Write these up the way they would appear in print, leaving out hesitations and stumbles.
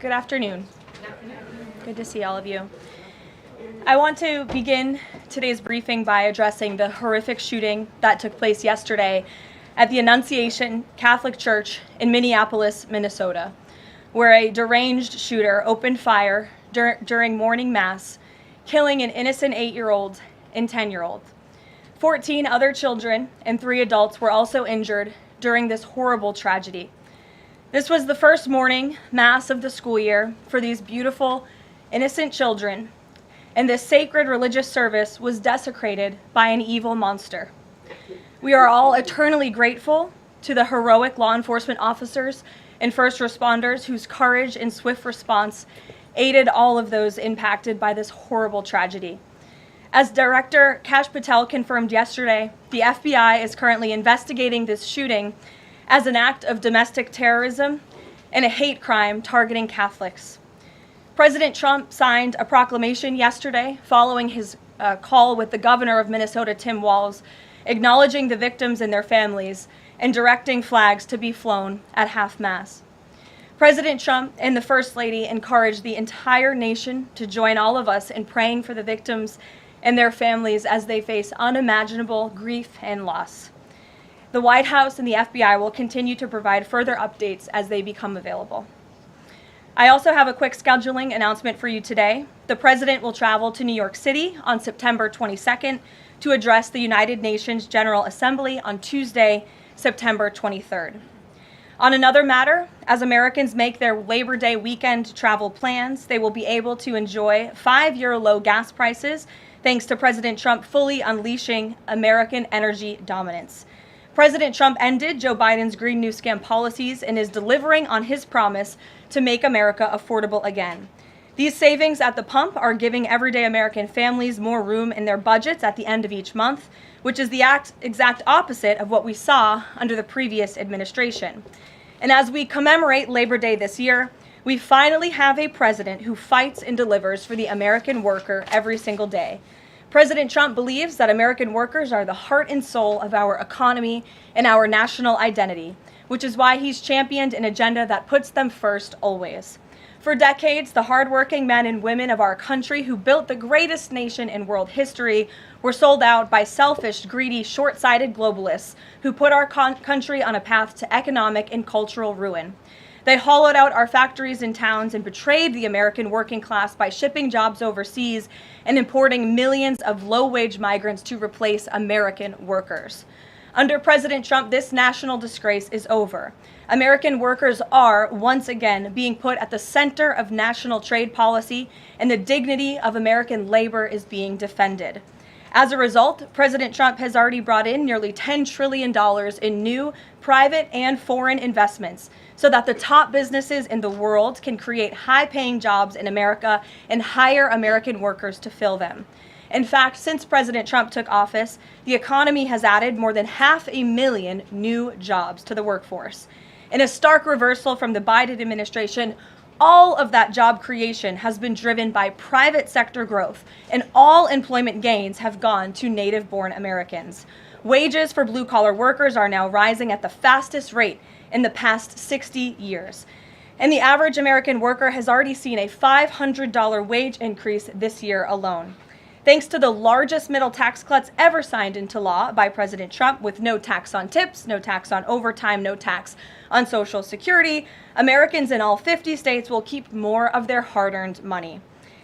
Good afternoon. Good to see all of you. I want to begin today's briefing by addressing the horrific shooting that took place yesterday at the Annunciation Catholic Church in Minneapolis, Minnesota, where a deranged shooter opened fire during morning mass, killing an innocent 8-year-old and 10-year-old. 14 other children and 3 adults were also injured during this horrible tragedy. This was the first morning mass of the school year for these beautiful, innocent children, and this sacred religious service was desecrated by an evil monster. We are all eternally grateful to the heroic law enforcement officers and first responders whose courage and swift response aided all of those impacted by this horrible tragedy. As Director Kash Patel confirmed yesterday, the FBI is currently investigating this shooting as an act of domestic terrorism and a hate crime targeting Catholics. President Trump signed a proclamation yesterday following his call with the governor of Minnesota, Tim Walz, acknowledging the victims and their families and directing flags to be flown at half-mast. President Trump and the First Lady encouraged the entire nation to join all of us in praying for the victims and their families as they face unimaginable grief and loss. The White House and the FBI will continue to provide further updates as they become available. I also have a quick scheduling announcement for you today. The President will travel to New York City on September 22nd to address the United Nations General Assembly on Tuesday, September 23rd. On another matter, as Americans make their Labor Day weekend travel plans, they will be able to enjoy 5-year low gas prices thanks to President Trump fully unleashing American energy dominance. President Trump ended Joe Biden's Green New Scam policies and is delivering on his promise to make America affordable again. These savings at the pump are giving everyday American families more room in their budgets at the end of each month, which is the exact opposite of what we saw under the previous administration. And as we commemorate Labor Day this year, we finally have a president who fights and delivers for the American worker every single day. President Trump believes that American workers are the heart and soul of our economy and our national identity, which is why he's championed an agenda that puts them first always. For decades, the hardworking men and women of our country who built the greatest nation in world history were sold out by selfish, greedy, short-sighted globalists who put our country on a path to economic and cultural ruin. They hollowed out our factories and towns and betrayed the American working class by shipping jobs overseas and importing millions of low-wage migrants to replace American workers. Under President Trump, this national disgrace is over. American workers are, once again, being put at the center of national trade policy, and the dignity of American labor is being defended. As a result, President Trump has already brought in nearly $10 trillion in new private and foreign investments so that the top businesses in the world can create high-paying jobs in America and hire American workers to fill them. In fact, since President Trump took office, the economy has added more than 500,000 new jobs to the workforce. In a stark reversal from the Biden administration, all of that job creation has been driven by private sector growth, and all employment gains have gone to native-born Americans. Wages for blue-collar workers are now rising at the fastest rate in the past 60 years. And the average American worker has already seen a $500 wage increase this year alone. Thanks to the largest middle tax cuts ever signed into law by President Trump, with no tax on tips, no tax on overtime, no tax on Social Security, Americans in all 50 states will keep more of their hard-earned money.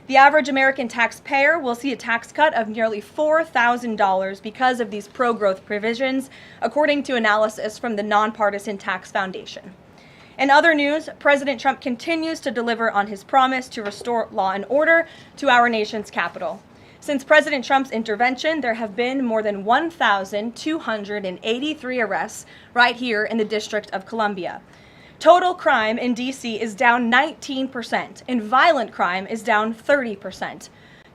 The average American taxpayer will see a tax cut of nearly $4,000 because of these pro-growth provisions, according to analysis from the Nonpartisan Tax Foundation. In other news, President Trump continues to deliver on his promise to restore law and order to our nation's capital. Since President Trump's intervention, there have been more than 1,283 arrests right here in the District of Columbia. Total crime in D.C. is down 19%, and violent crime is down 30%.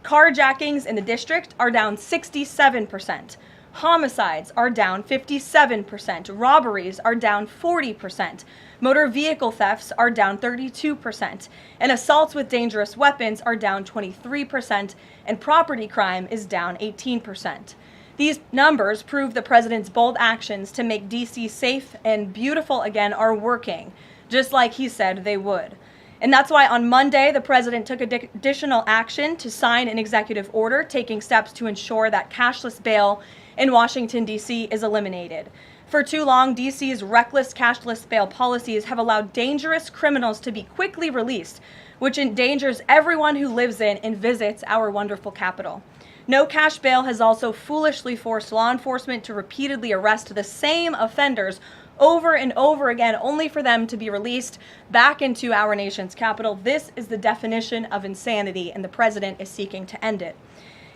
Carjackings in the district are down 67%. Homicides are down 57%. Robberies are down 40%. Motor vehicle thefts are down 32%. And assaults with dangerous weapons are down 23%. And property crime is down 18%. These numbers prove the president's bold actions to make D.C. safe and beautiful again are working, just like he said they would. And that's why on Monday, the president took additional action to sign an executive order taking steps to ensure that cashless bail in Washington, D.C. is eliminated. For too long, D.C.'s reckless cashless bail policies have allowed dangerous criminals to be quickly released, which endangers everyone who lives in and visits our wonderful capital. No cash bail has also foolishly forced law enforcement to repeatedly arrest the same offenders over and over again, only for them to be released back into our nation's capital. This is the definition of insanity, and the president is seeking to end it.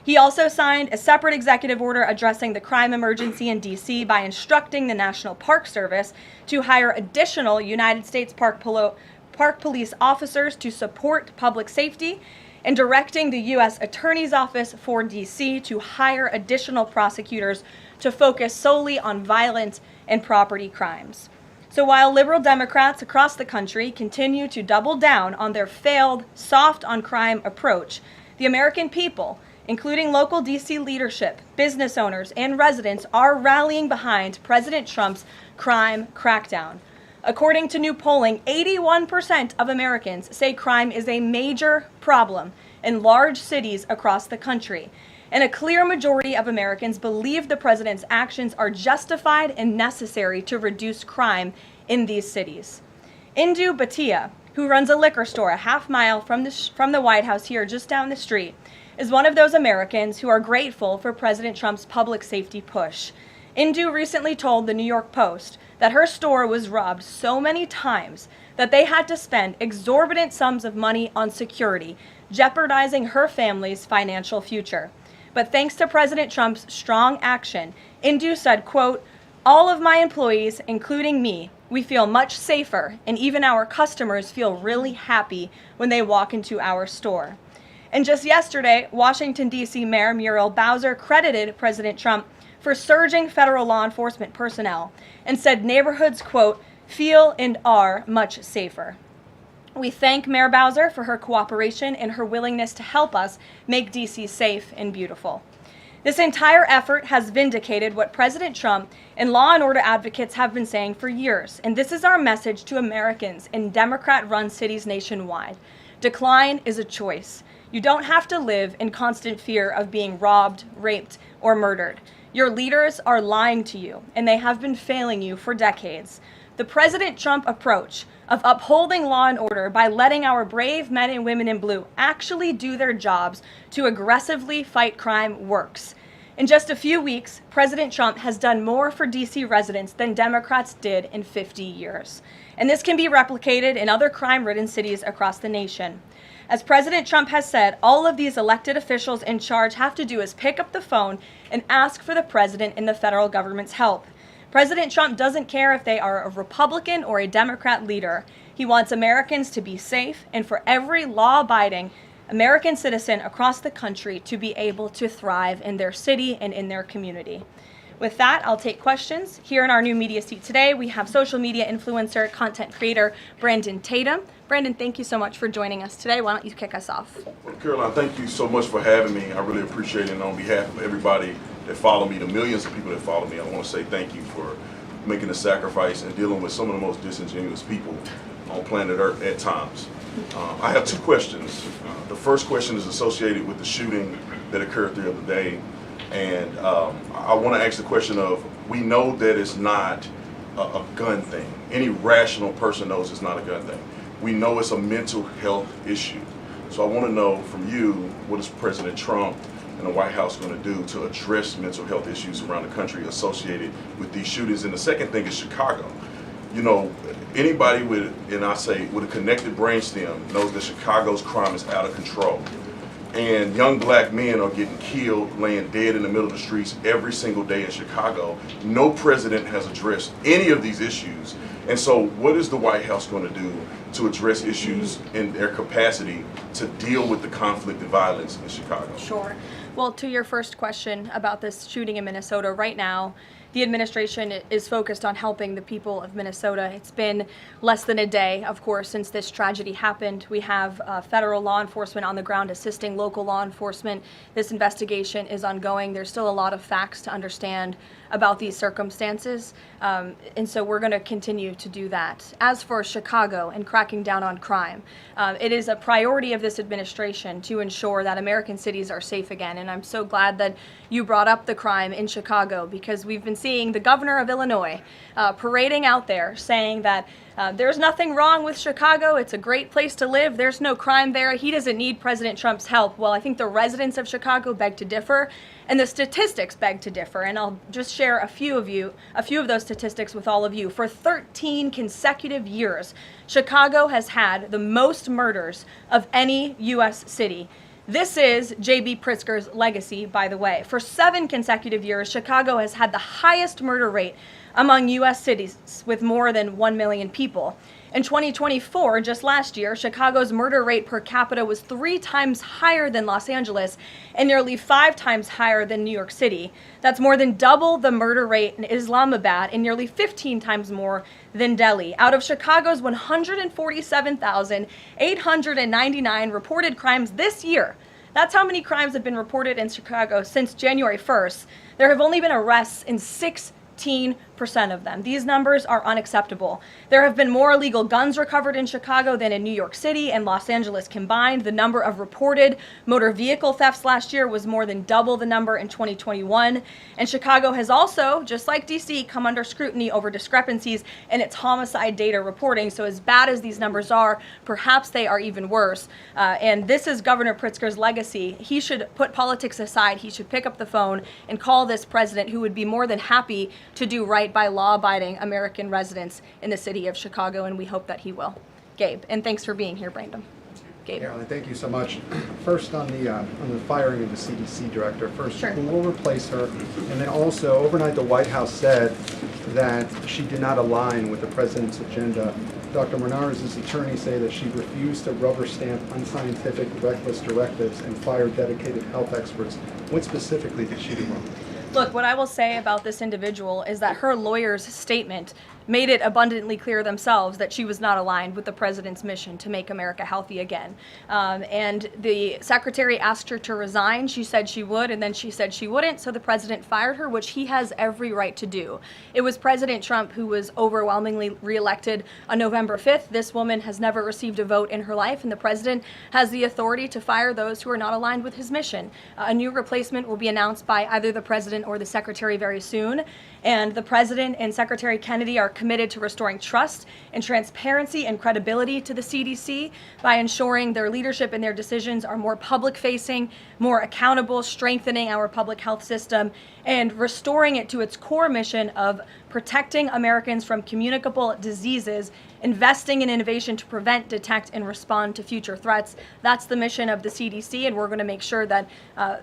He also signed a separate executive order addressing the crime emergency in D.C. by instructing the National Park Service to hire additional United States Park Police officers to support public safety, and directing the U.S. Attorney's Office for D.C. to hire additional prosecutors to focus solely on violent and property crimes. So while liberal Democrats across the country continue to double down on their failed soft-on-crime approach, the American people, including local D.C. leadership, business owners, and residents, are rallying behind President Trump's crime crackdown. According to new polling, 81% of Americans say crime is a major problem in large cities across the country. And a clear majority of Americans believe the president's actions are justified and necessary to reduce crime in these cities. Indu Bhatia, who runs a liquor store a half mile from the White House here just down the street, is one of those Americans who are grateful for President Trump's public safety push. Indu recently told the New York Post that her store was robbed so many times that they had to spend exorbitant sums of money on security, jeopardizing her family's financial future. But thanks to President Trump's strong action, Indu said, quote, "All of my employees, including me, we feel much safer, and even our customers feel really happy when they walk into our store." And just yesterday, Washington, D.C. Mayor Muriel Bowser credited President Trump for surging federal law enforcement personnel and said neighborhoods, quote, "feel and are much safer." We thank Mayor Bowser for her cooperation and her willingness to help us make D.C. safe and beautiful. This entire effort has vindicated what President Trump and law and order advocates have been saying for years, and this is our message to Americans in Democrat-run cities nationwide. Decline is a choice. You don't have to live in constant fear of being robbed, raped, or murdered. Your leaders are lying to you, and they have been failing you for decades. The President Trump approach of upholding law and order by letting our brave men and women in blue actually do their jobs to aggressively fight crime works. In just a few weeks, President Trump has done more for D.C. residents than Democrats did in 50 years. And this can be replicated in other crime-ridden cities across the nation. As President Trump has said, all of these elected officials in charge have to do is pick up the phone and ask for the president and the federal government's help. President Trump doesn't care if they are a Republican or a Democrat leader. He wants Americans to be safe and for every law-abiding American citizen across the country to be able to thrive in their city and in their community. With that, I'll take questions. Here in our new media seat today, we have social media influencer, content creator, Brandon Tatum. Brandon, thank you so much for joining us today. Why don't you kick us off? Well, Caroline, thank you so much for having me. I really appreciate it. And on behalf of everybody that follow me, the millions of people that follow me, I want to say thank you for making the sacrifice and dealing with some of the most disingenuous people on planet Earth at times. I have two questions. The first question is associated with the shooting that occurred the other day. And I want to ask the question of, we know that it's not a gun thing. Any rational person knows it's not a gun thing. We know it's a mental health issue. So I want to know from you, what is President Trump and the White House going to do to address mental health issues around the country associated with these shootings? And the second thing is Chicago. You know, anybody with, and I say, with a connected brainstem knows that Chicago's crime is out of control. And young black men are getting killed, laying dead in the middle of the streets every single day in Chicago. No president has addressed any of these issues. And so what is the White House going to do to address issues in their capacity to deal with the conflict and violence in Chicago? Sure. Well, to your first question about this shooting in Minnesota, right now, the administration is focused on helping the people of Minnesota. It's been less than a day, of course, since this tragedy happened. We have federal law enforcement on the ground assisting local law enforcement. This investigation is ongoing. There's still a lot of facts to understand about these circumstances, and so we're going to continue to do that. As for Chicago and cracking down on crime, it is a priority of this administration to ensure that American cities are safe again, and I'm so glad that you brought up the crime in Chicago, because we've been seeing the governor of Illinois parading out there saying that there's nothing wrong with Chicago. It's a great place to live. There's no crime there. He doesn't need President Trump's help. Well, I think the residents of Chicago beg to differ, and the statistics beg to differ. And I'll just share a few of those statistics with all of you. For 13 consecutive years, Chicago has had the most murders of any U.S. city. This is J.B. Pritzker's legacy, by the way. For 7 consecutive years, Chicago has had the highest murder rate among U.S. cities with more than 1 million people. In 2024, just last year, Chicago's murder rate per capita was 3 times higher than Los Angeles and nearly 5 times higher than New York City. That's more than double the murder rate in Islamabad and nearly 15 times more than Delhi. Out of Chicago's 147,899 reported crimes this year, that's how many crimes have been reported in Chicago since January 1st. There have only been arrests in 16% of them. These numbers are unacceptable. There have been more illegal guns recovered in Chicago than in New York City and Los Angeles combined. The number of reported motor vehicle thefts last year was more than double the number in 2021. And Chicago has also, just like DC, come under scrutiny over discrepancies in its homicide data reporting. So as bad as these numbers are, perhaps they are even worse. And this is Governor Pritzker's legacy. He should put politics aside. He should pick up the phone and call this president, who would be more than happy to do right by law-abiding American residents in the city of Chicago, and we hope that he will. Gabe, and thanks for being here, Brandon. Gabe. Carolyn, thank you so much. First on the firing of the CDC director. First, Sure. Who will replace her? And then also, overnight the White House said that she did not align with the president's agenda. Dr. Menard's attorneys say that she refused to rubber stamp unscientific, reckless directives and fire dedicated health experts. What specifically did she do wrong? Look, what I will say about this individual is that her lawyer's statement made it abundantly clear themselves that she was not aligned with the president's mission to make America healthy again. And the secretary asked her to resign. She said she would, and then she said she wouldn't, so the president fired her, which he has every right to do. It was President Trump who was overwhelmingly reelected on November 5th. This woman has never received a vote in her life, and the president has the authority to fire those who are not aligned with his mission. A new replacement will be announced by either the president or the secretary very soon, and the president and Secretary Kennedy are committed to restoring trust and transparency and credibility to the CDC by ensuring their leadership and their decisions are more public-facing, more accountable, strengthening our public health system, and restoring it to its core mission of protecting Americans from communicable diseases, investing in innovation to prevent, detect, and respond to future threats. That's the mission of the CDC, and we're going to make sure that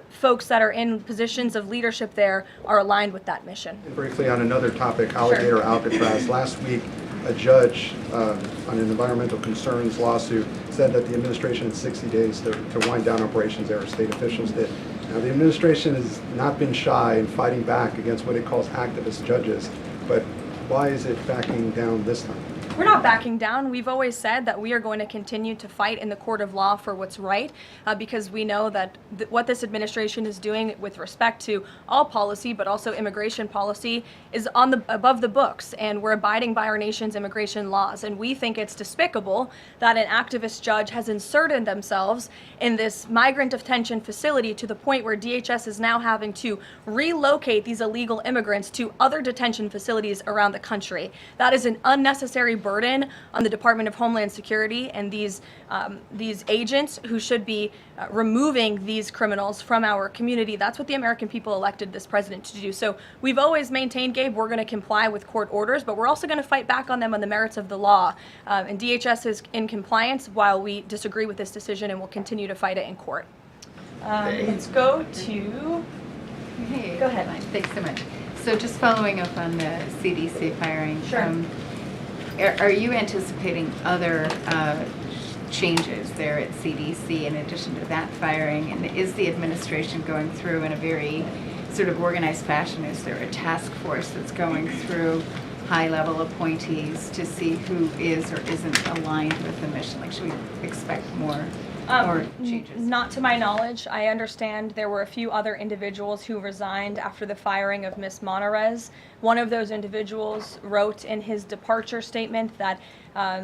folks that are in positions of leadership there are aligned with that mission. And briefly on another topic, Alligator Alcatraz. Last week, a judge on an environmental concerns lawsuit said that the administration had 60 days to wind down operations there, state officials did. Now, the administration has not been shy in fighting back against what it calls activist judges, but why is it backing down this time? We're not backing down. We've always said that we are going to continue to fight in the court of law for what's right, because we know that what this administration is doing with respect to all policy, but also immigration policy, is above the books, and we're abiding by our nation's immigration laws. And we think it's despicable that an activist judge has inserted themselves in this migrant detention facility to the point where DHS is now having to relocate these illegal immigrants to other detention facilities around the country. That is an unnecessary burden on the Department of Homeland Security and these agents who should be removing these criminals from our community. That's what the American people elected this president to do. So we've always maintained, Gabe, we're going to comply with court orders, but we're also going to fight back on them on the merits of the law. And DHS is in compliance while we disagree with this decision, and we'll continue to fight it in court. Let's go to... Hey, Go ahead. Thanks so much. So just following up on the CDC firing. Sure. Are you anticipating other changes there at CDC in addition to that firing? And is the administration going through in a very sort of organized fashion? Is there a task force that's going through high-level appointees to see who is or isn't aligned with the mission? Like, should we expect more changes? Not to my knowledge. I understand there were a few other individuals who resigned after the firing of Ms. Monarez. One of those individuals wrote in his departure statement that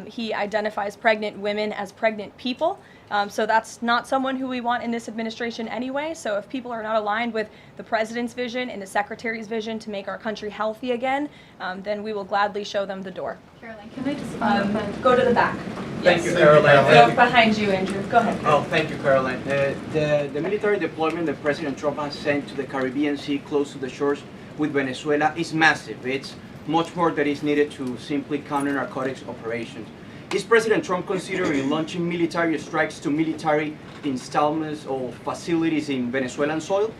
he identifies pregnant women as pregnant people. So that's not someone who we want in this administration anyway. So if people are not aligned with the president's vision and the secretary's vision to make our country healthy again, then we will gladly show them the door. Caroline, can I just follow up on... Go to the back. Thank you, Caroline. Go behind you, Andrew. Go ahead. Oh, thank you, Caroline. The military deployment that President Trump has sent to the Caribbean Sea close to the shores with Venezuela is massive. It's much more that is needed to simply counter narcotics operations. Is President Trump considering launching military strikes to military installments or facilities in Venezuelan soil?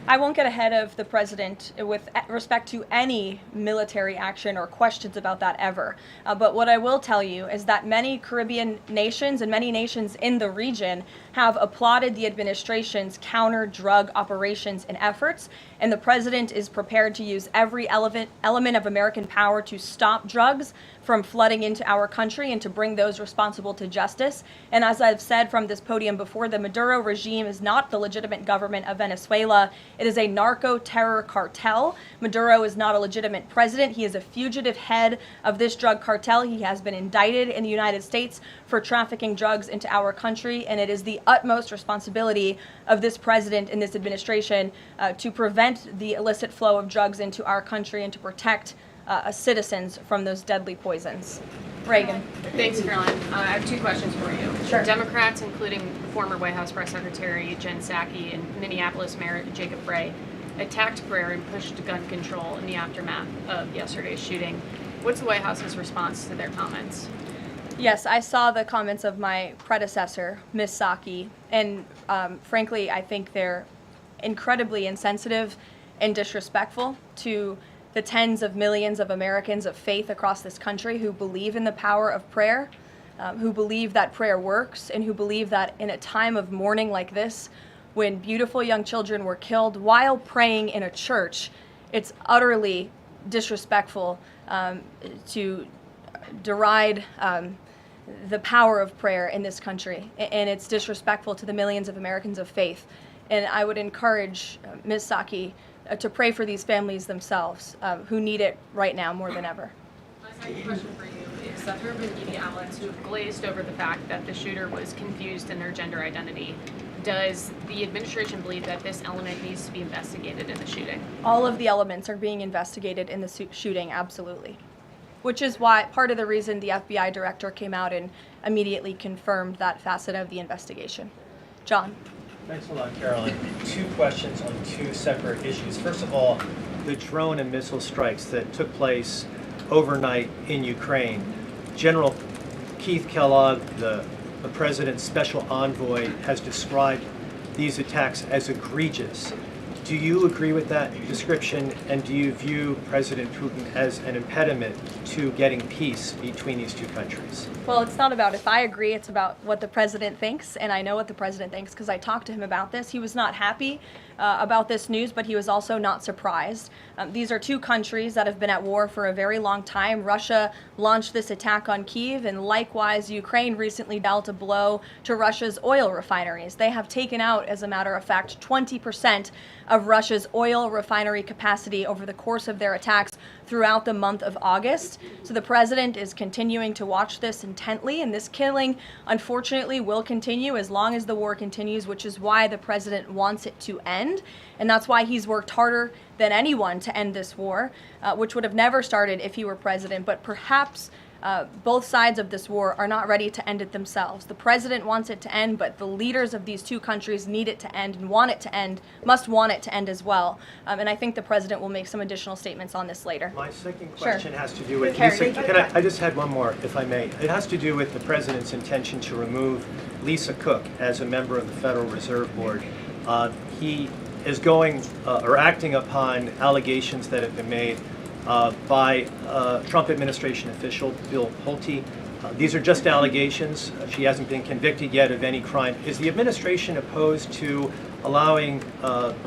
I won't get ahead of the president with respect to any military action or questions about that ever. But what I will tell you is that many Caribbean nations and many nations in the region have applauded the administration's counter-drug operations and efforts, and the president is prepared to use every element of American power to stop drugs from flooding into our country and to bring those responsible to justice. And as I've said from this podium before, the Maduro regime is not the legitimate government of Venezuela. It is a narco-terror cartel. Maduro is not a legitimate president. He is a fugitive head of this drug cartel. He has been indicted in the United States for trafficking drugs into our country, and it is the utmost responsibility of this president and this administration to prevent the illicit flow of drugs into our country and to protect citizens from those deadly poisons. Reagan. Thanks, Caroline. I have two questions for you. Sure. Democrats, including former White House Press Secretary Jen Psaki and Minneapolis Mayor Jacob Frey, attacked prayer and pushed gun control in the aftermath of yesterday's shooting. What's the White House's response to their comments? Yes, I saw the comments of my predecessor, Ms. Psaki, and frankly, I think they're incredibly insensitive and disrespectful to the tens of millions of Americans of faith across this country who believe in the power of prayer, who believe that prayer works, and who believe that in a time of mourning like this, when beautiful young children were killed while praying in a church, it's utterly disrespectful to deride the power of prayer in this country, and it's disrespectful to the millions of Americans of faith. And I would encourage Ms. Psaki to pray for these families themselves who need it right now more than ever. My second question for you is that there have been media outlets who have glazed over the fact that the shooter was confused in their gender identity. Does the administration believe that this element needs to be investigated in the shooting? All of the elements are being investigated in the shooting, absolutely. Which is why part of the reason the FBI director came out and immediately confirmed that facet of the investigation. John. Thanks a lot, Caroline. Two questions on two separate issues. First of all, the drone and missile strikes that took place overnight in Ukraine. General Keith Kellogg, the president's special envoy, has described these attacks as egregious. Do you agree with that description, and do you view President Putin as an impediment to getting peace between these two countries? Well, it's not about if I agree, it's about what the president thinks, and I know what the president thinks because I talked to him about this. He was not happy about this news, but he was also not surprised. These are two countries that have been at war for a very long time. Russia launched this attack on Kyiv, and likewise, Ukraine recently dealt a blow to Russia's oil refineries. They have taken out, as a matter of fact, 20% of Russia's oil refinery capacity over the course of their attacks throughout the month of August. So the president is continuing to watch this intently, and this killing, unfortunately, will continue as long as the war continues, which is why the president wants it to end. And that's why he's worked harder than anyone to end this war, which would have never started if he were president. But perhaps both sides of this war are not ready to end it themselves. The president wants it to end, but the leaders of these two countries need it to end and want it to end, must want it to end as well. And I think the president will make some additional statements on this later. My second question has to do with, Carrie. I just had one more, if I may. It has to do with the president's intention to remove Lisa Cook as a member of the Federal Reserve Board. He is going or acting upon allegations that have been made by Trump administration official Bill Pulte These are just allegations. She hasn't been convicted yet of any crime. Is the administration opposed to allowing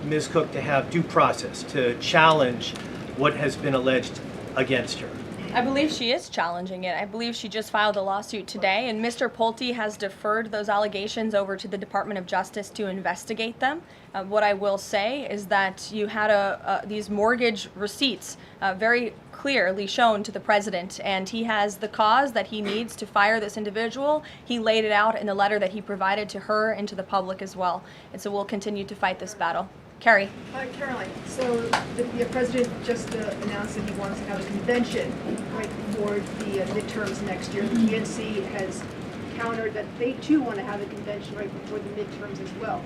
Ms. Cook to have due process, to challenge what has been alleged against her? I believe she is challenging it. I believe she just filed a lawsuit today, and Mr. Pulte has deferred those allegations over to the Department of Justice to investigate them. What I will say is that you had these mortgage receipts very clearly shown to the president, and he has the cause that he needs to fire this individual. He laid it out in the letter that he provided to her and to the public as well. And so we'll continue to fight this battle. Carrie. Hi, Caroline. So the president just announced that he wants to have a convention right before the midterms next year. The DNC has countered that they too want to have a convention right before the midterms as well.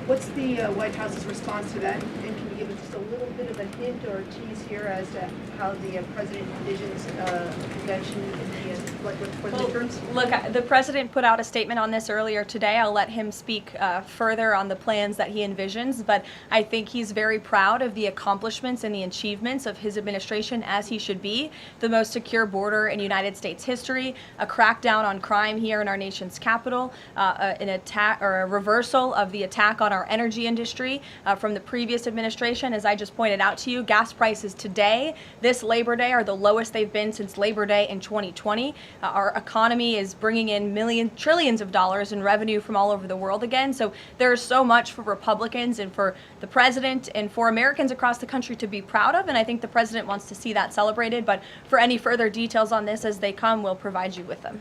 What's the White House's response to that? And can you give us just a little bit of a hint or a tease here as to how the president envisions a convention in for the midterms? Look, the president put out a statement on this earlier today. I'll let him speak further on the plans that he envisions, but I think he's very proud of the accomplishments and the achievements of his administration, as he should be. The most secure border in United States history, a crackdown on crime here in our nation's capital, an attack or a reversal of the attack on our energy industry from the previous administration. As I just pointed out to you, gas prices today, this Labor Day, are the lowest they've been since Labor Day in 2020. Our economy is bringing in trillions of dollars in revenue from all over the world again. So there's so much for Republicans and for the president and for Americans across the country to be proud of, and I think the president wants to see that celebrated. But for any further details on this as they come, we'll provide you with them.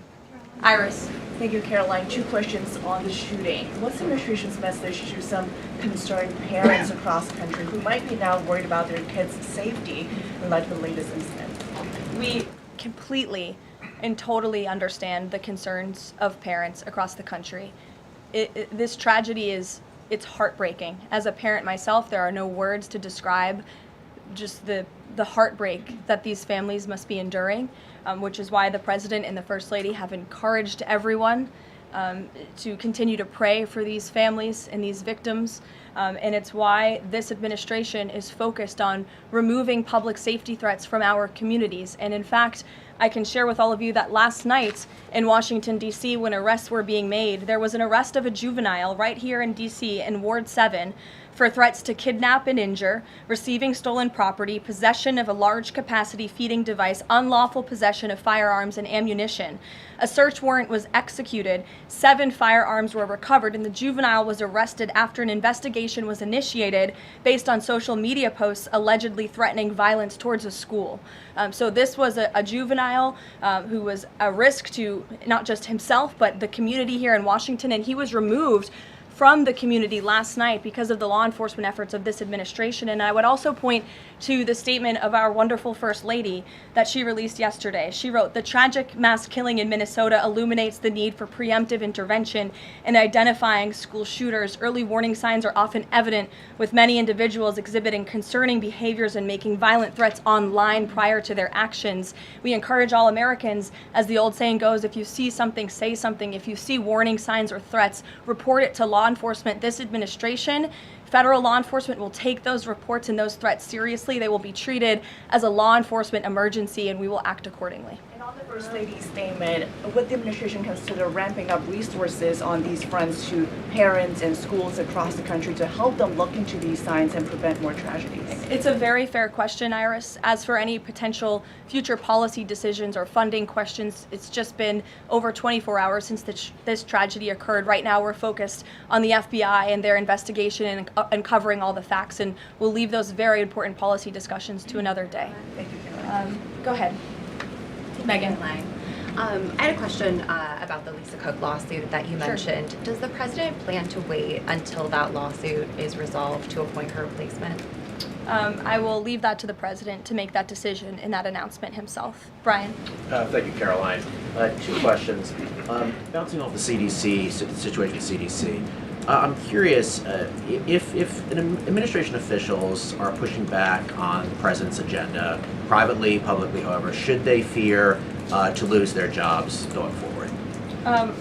Iris. Thank you, Caroline. 2 questions on the shooting. What's the administration's message to some concerned parents across the country who might be now worried about their kids' safety in light of the latest incident? We completely and totally understand the concerns of parents across the country. This tragedy it's heartbreaking. As a parent myself, there are no words to describe just the heartbreak that these families must be enduring, which is why the president and the first lady have encouraged everyone to continue to pray for these families and these victims. And it's why this administration is focused on removing public safety threats from our communities. And in fact, I can share with all of you that last night in Washington, D.C., when arrests were being made, there was an arrest of a juvenile right here in D.C. in Ward 7 for threats to kidnap and injure, receiving stolen property, possession of a large capacity feeding device, unlawful possession of firearms and ammunition. A search warrant was executed, 7 firearms were recovered, and the juvenile was arrested after an investigation was initiated based on social media posts allegedly threatening violence towards a school. So this was a juvenile who was a risk to not just himself, but the community here in Washington, and he was removed from the community last night because of the law enforcement efforts of this administration. And I would also point to the statement of our wonderful First Lady that she released yesterday. She wrote, "The tragic mass killing in Minnesota illuminates the need for preemptive intervention in identifying school shooters. Early warning signs are often evident, with many individuals exhibiting concerning behaviors and making violent threats online prior to their actions. We encourage all Americans, as the old saying goes, if you see something, say something. If you see warning signs or threats, report it to law enforcement." This administration, federal law enforcement, will take those reports and those threats seriously. They will be treated as a law enforcement emergency, and we will act accordingly. And on the First Lady's statement, would the administration consider ramping up resources on these fronts to parents and schools across the country to help them look into these signs and prevent more tragedies? It's a very fair question, Iris. As for any potential future policy decisions or funding questions, it's just been over 24 hours since this tragedy occurred. Right now, we're focused on the FBI and their investigation and uncovering all the facts, and we'll leave those very important policy discussions to another day. Thank you, Caroline. Go ahead. Megan. I had a question about the Lisa Cook lawsuit that you mentioned. Does the president plan to wait until that lawsuit is resolved to appoint her replacement? I will leave that to the president to make that decision in that announcement himself. Brian. Thank you, Caroline. 2 questions. Bouncing off the CDC, situation at CDC, I'm curious if administration officials are pushing back on the president's agenda, privately, publicly, however, should they fear to lose their jobs going forward?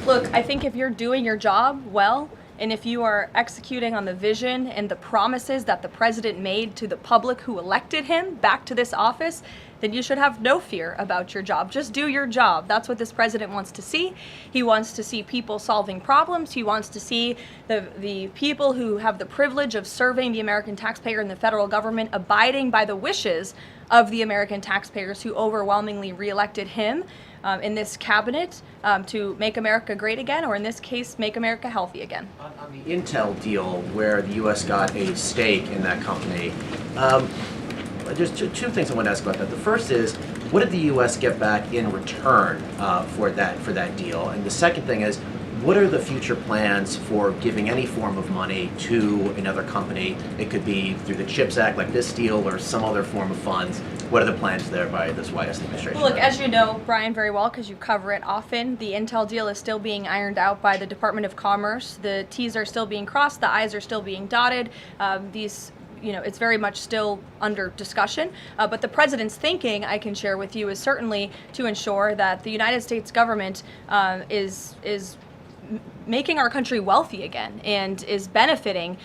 Look, I think if you're doing your job well, and if you are executing on the vision and the promises that the president made to the public who elected him back to this office, then you should have no fear about your job. Just do your job. That's what this president wants to see. He wants to see people solving problems. He wants to see the people who have the privilege of serving the American taxpayer and the federal government abiding by the wishes of the American taxpayers who overwhelmingly reelected him in this cabinet to make America great again, or in this case, make America healthy again. On the Intel deal, where the U.S. got a stake in that company, there's two things I want to ask about that. The first is, what did the U.S. get back in return for that deal? And the second thing is, what are the future plans for giving any form of money to another company? It could be through the CHIPS Act, like this deal, or some other form of funds. What are the plans there by this White House administration? Well, look, as you know, Brian, very well, because you cover it often, the Intel deal is still being ironed out by the Department of Commerce. The T's are still being crossed, the I's are still being dotted. It's very much still under discussion. But the president's thinking, I can share with you, is certainly to ensure that the United States government is making our country wealthy again and is benefiting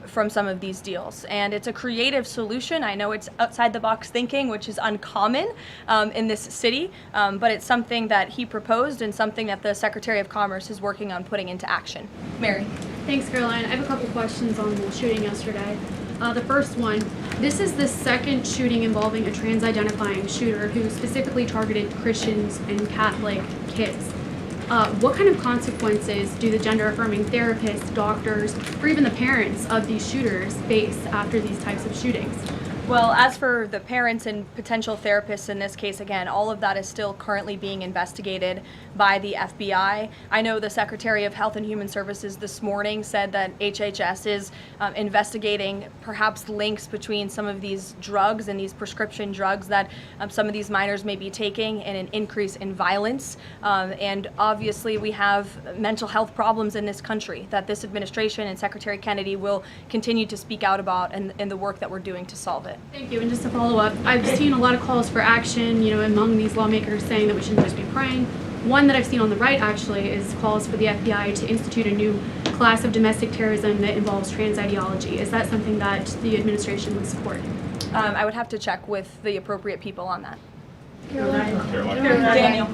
from some of these deals. And it's a creative solution. I know it's outside the box thinking, which is uncommon in this city, but it's something that he proposed and something that the Secretary of Commerce is working on putting into action. Mary. Thanks, Caroline. I have a couple questions on the shooting yesterday. The first one, this is the second shooting involving a trans-identifying shooter who specifically targeted Christians and Catholic kids. What kind of consequences do the gender-affirming therapists, doctors, or even the parents of these shooters face after these types of shootings? Well, as for the parents and potential therapists in this case, again, all of that is still currently being investigated by the FBI. I know the Secretary of Health and Human Services this morning said that HHS is investigating perhaps links between some of these drugs and these prescription drugs that some of these minors may be taking and an increase in violence. And obviously we have mental health problems in this country that this administration and Secretary Kennedy will continue to speak out about in the work that we're doing to solve it. Thank you. And just to follow up, I've seen a lot of calls for action, among these lawmakers saying that we shouldn't just be praying. One that I've seen on the right, actually, is calls for the FBI to institute a new class of domestic terrorism that involves trans ideology. Is that something that the administration would support? I would have to check with the appropriate people on that. Daniel.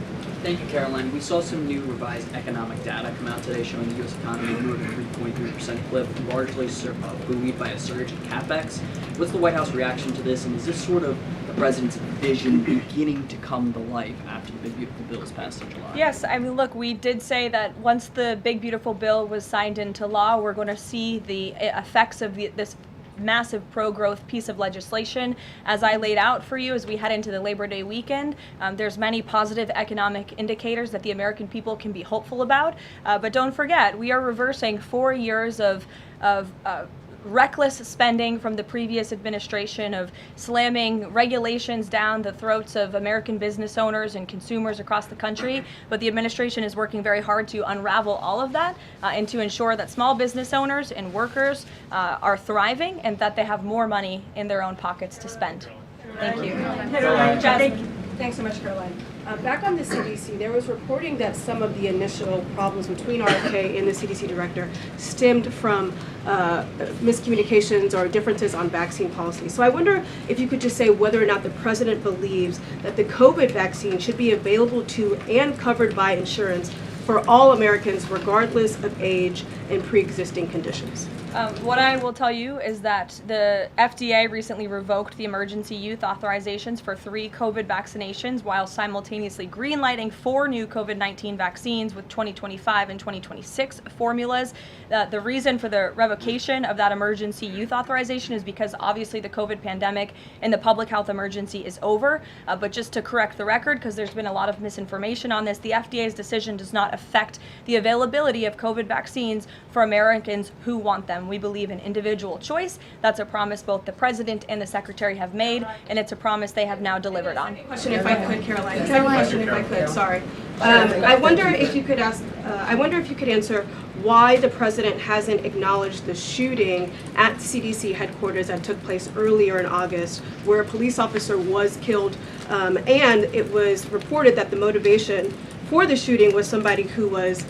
Thank you, Caroline. We saw some new revised economic data come out today showing the U.S. economy grew at a 3.3% clip, largely buoyed by a surge in capex. What's the White House reaction to this, and is this sort of the president's vision beginning to come to life after the Big Beautiful Bill was passed in July? Yes, I mean, look, we did say that once the Big Beautiful Bill was signed into law, we're going to see the effects of this massive pro-growth piece of legislation. As I laid out for you as we head into the Labor Day weekend, there's many positive economic indicators that the American people can be hopeful about. But don't forget, we are reversing 4 years of reckless spending from the previous administration, of slamming regulations down the throats of American business owners and consumers across the country. But the administration is working very hard to unravel all of that and to ensure that small business owners and workers are thriving and that they have more money in their own pockets to spend. Thank you. Thanks so much, Caroline. Back on the CDC, there was reporting that some of the initial problems between RFK and the CDC director stemmed from miscommunications or differences on vaccine policy. So I wonder if you could just say whether or not the president believes that the COVID vaccine should be available to and covered by insurance for all Americans, regardless of age and pre-existing conditions. What I will tell you is that the FDA recently revoked the emergency youth authorizations for 3 COVID vaccinations while simultaneously greenlighting 4 new COVID-19 vaccines with 2025 and 2026 formulas. The reason for the revocation of that emergency youth authorization is because obviously the COVID pandemic and the public health emergency is over. But just to correct the record, because there's been a lot of misinformation on this, the FDA's decision does not affect the availability of COVID vaccines for Americans who want them. We believe in individual choice. That's a promise both the president and the secretary have made, and it's a promise they have now delivered on. Question, if I could, Caroline. Second question, if I could. Sorry. I wonder if you could answer why the president hasn't acknowledged the shooting at CDC headquarters that took place earlier in August, where a police officer was killed, and it was reported that the motivation for the shooting was somebody who was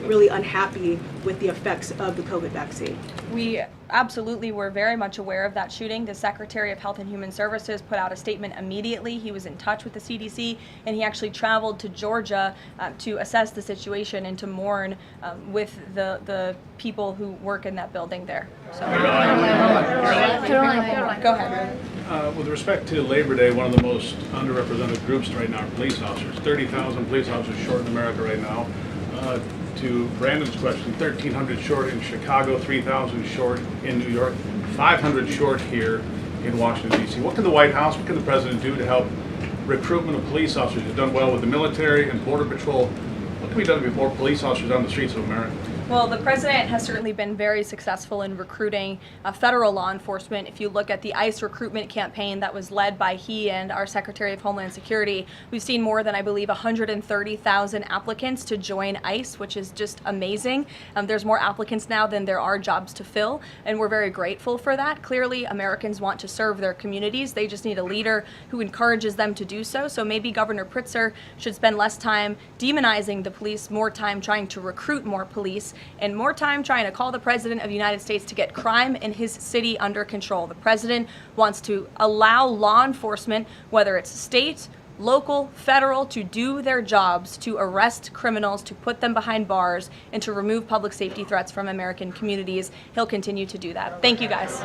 really unhappy with the effects of the COVID vaccine. We absolutely, we're very much aware of that shooting. The Secretary of Health and Human Services put out a statement immediately. He was in touch with the CDC, and he actually traveled to Georgia to assess the situation and to mourn with the people who work in that building there. So. Go ahead. With respect to Labor Day, one of the most underrepresented groups right now are police officers. 30,000 police officers short in America right now. To Brandon's question, 1,300 short in Chicago, 3,000 short in New York, 500 short here in Washington, D.C. What can the White House, what can the President do to help recruitment of police officers? You've done well with the military and Border Patrol. What can be done to get more police officers on the streets of America? Well, the president has certainly been very successful in recruiting federal law enforcement. If you look at the ICE recruitment campaign that was led by he and our Secretary of Homeland Security, we've seen more than, I believe, 130,000 applicants to join ICE, which is just amazing. There's more applicants now than there are jobs to fill, and we're very grateful for that. Clearly, Americans want to serve their communities. They just need a leader who encourages them to do so. So maybe Governor Pritzker should spend less time demonizing the police, more time trying to recruit more police, and more time trying to call the President of the United States to get crime in his city under control. The President wants to allow law enforcement, whether it's state, local, federal, to do their jobs, to arrest criminals, to put them behind bars, and to remove public safety threats from American communities. He'll continue to do that. Thank you, guys.